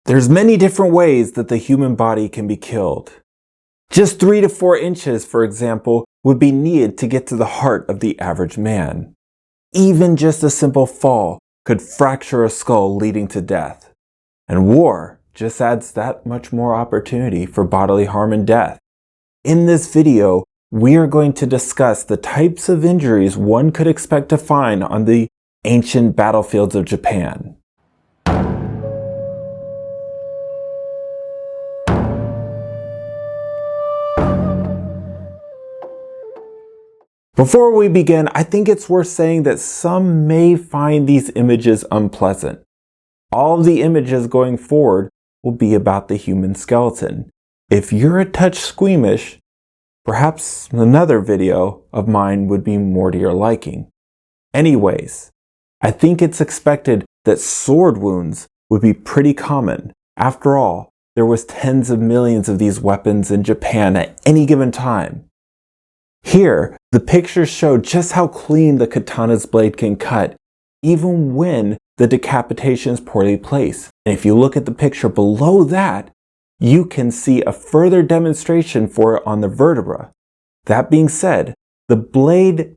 There's many different ways that the human body can be killed. Just 3 to 4 inches, for example, would be needed to get to the heart of the average man. Even just a simple fall could fracture a skull leading to death. And war just adds that much more opportunity for bodily harm and death. In this video, we are going to discuss the types of injuries one could expect to find on the ancient battlefields of Japan. Before we begin, I think it's worth saying that some may find these images unpleasant. All of the images going forward will be about the human skeleton. If you're a touch squeamish, perhaps another video of mine would be more to your liking. Anyways, I think it's expected that sword wounds would be pretty common. After all, there was tens of millions of these weapons in Japan at any given time. Here, the pictures show just how clean the katana's blade can cut, even when the decapitation is poorly placed. And if you look at the picture below that, you can see a further demonstration for it on the vertebra. That being said, the blade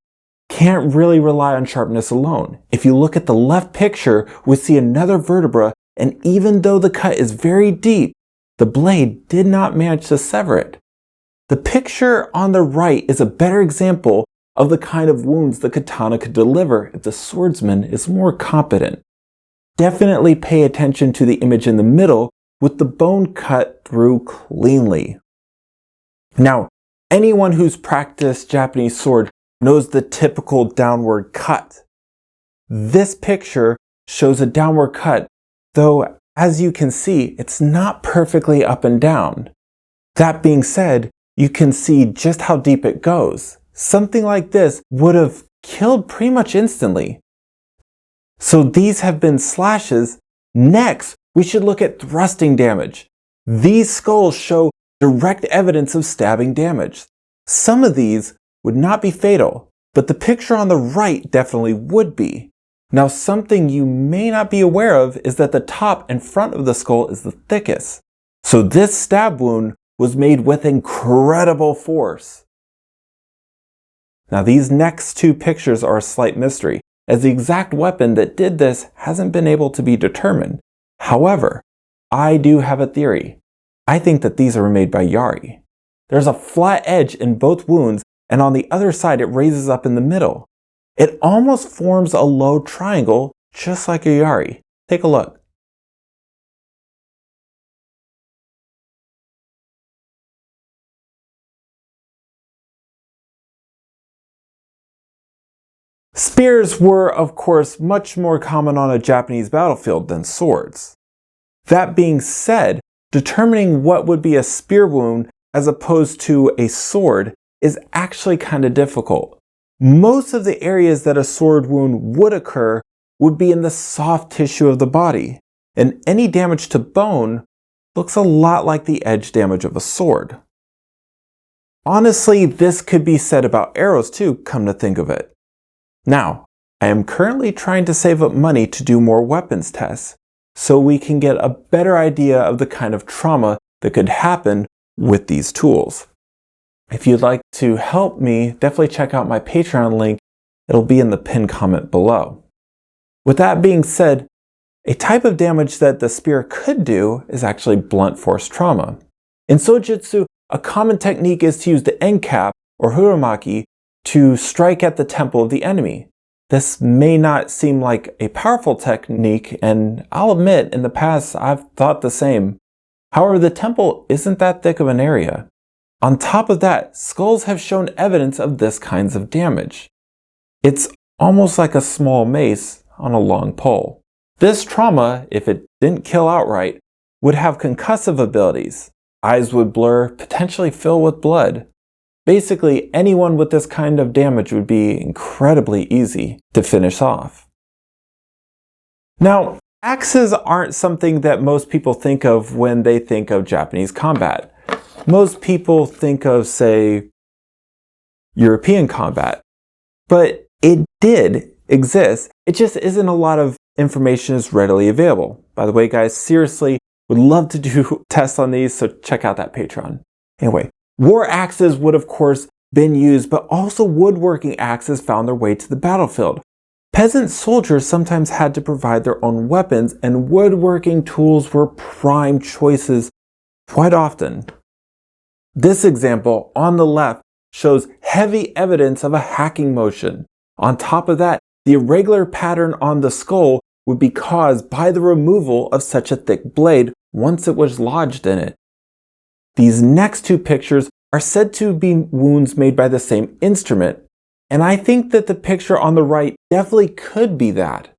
can't really rely on sharpness alone. If you look at the left picture, we see another vertebra, and even though the cut is very deep, the blade did not manage to sever it. The picture on the right is a better example of the kind of wounds the katana could deliver if the swordsman is more competent. Definitely pay attention to the image in the middle with the bone cut through cleanly. Now, anyone who's practiced Japanese sword knows the typical downward cut. This picture shows a downward cut, though as you can see, it's not perfectly up and down. That being said, you can see just how deep it goes. Something like this would have killed pretty much instantly. So these have been slashes. Next, we should look at thrusting damage. These skulls show direct evidence of stabbing damage. Some of these would not be fatal, but the picture on the right definitely would be. Now, something you may not be aware of is that the top and front of the skull is the thickest. So this stab wound was made with incredible force. Now, these next two pictures are a slight mystery, as the exact weapon that did this hasn't been able to be determined. However, I do have a theory. I think that these are made by Yari. There's a flat edge in both wounds, and on the other side it raises up in the middle. It almost forms a low triangle, just like a Yari. Take a look. Spears were, of course, much more common on a Japanese battlefield than swords. That being said, determining what would be a spear wound as opposed to a sword is actually kind of difficult. Most of the areas that a sword wound would occur would be in the soft tissue of the body, and any damage to bone looks a lot like the edge damage of a sword. Honestly, this could be said about arrows too, come to think of it. Now, I am currently trying to save up money to do more weapons tests, so we can get a better idea of the kind of trauma that could happen with these tools. If you'd like to help me, definitely check out my Patreon link. It'll be in the pinned comment below. With that being said, a type of damage that the spear could do is actually blunt force trauma. In Sojutsu, a common technique is to use the end cap, or hurumaki, to strike at the temple of the enemy. This may not seem like a powerful technique, and I'll admit in the past I've thought the same. However, the temple isn't that thick of an area. On top of that, skulls have shown evidence of this kinds of damage. It's almost like a small mace on a long pole. This trauma, if it didn't kill outright, would have concussive abilities. Eyes would blur, potentially fill with blood. Basically, anyone with this kind of damage would be incredibly easy to finish off. Now, axes aren't something that most people think of when they think of Japanese combat. Most people think of, say, European combat. But it did exist. It just isn't a lot of information is readily available. By the way, guys, seriously, Would love to do tests on these, so check out that Patreon. Anyway, war axes would of course been used, but also woodworking axes found their way to the battlefield. Peasant soldiers sometimes had to provide their own weapons, and woodworking tools were prime choices quite often. This example on the left shows heavy evidence of a hacking motion. On top of that, the irregular pattern on the skull would be caused by the removal of such a thick blade once it was lodged in it. These next two pictures are said to be wounds made by the same instrument, and I think that the picture on the right definitely could be that.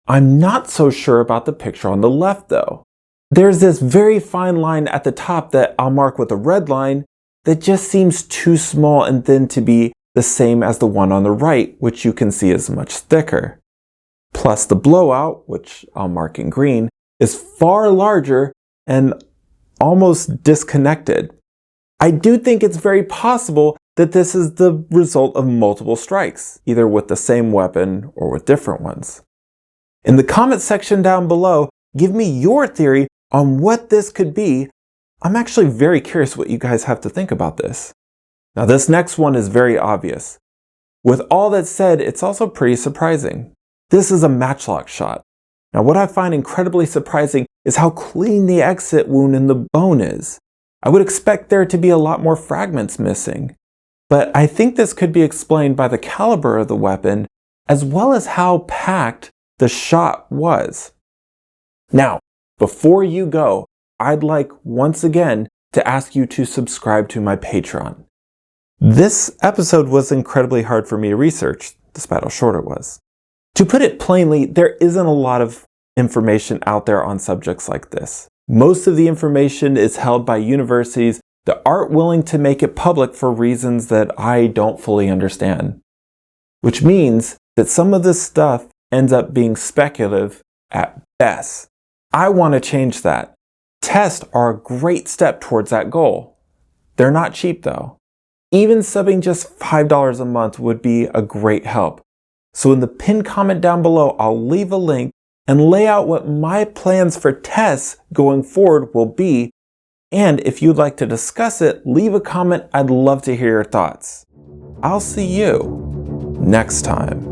I'm not so sure about the picture on the left though. There's this very fine line at the top that I'll mark with a red line that just seems too small and thin to be the same as the one on the right, which you can see is much thicker. Plus the blowout, which I'll mark in green, is far larger and almost disconnected. I do think it's very possible that this is the result of multiple strikes, either with the same weapon or with different ones. In the comment section down below, give me your theory on what this could be. I'm actually very curious what you guys have to think about this. Now this next one is very obvious. With all that said, it's also pretty surprising. This is a matchlock shot. Now what I find incredibly surprising is how clean the exit wound in the bone is. I would expect there to be a lot more fragments missing. But I think this could be explained by the caliber of the weapon, as well as how packed the shot was. Now, before you go, I'd like once again to ask you to subscribe to my Patreon. This episode was incredibly hard for me to research, despite how short it was. To put it plainly, there isn't a lot of information out there on subjects like this. Most of the information is held by universities that aren't willing to make it public for reasons that I don't fully understand. Which means that some of this stuff ends up being speculative at best. I want to change that. Tests are a great step towards that goal. They're not cheap though. Even subbing just $5 a month would be a great help. So in the pinned comment down below, I'll leave a link and lay out what my plans for tests going forward will be. And if you'd like to discuss it, leave a comment. I'd love to hear your thoughts. I'll see you next time.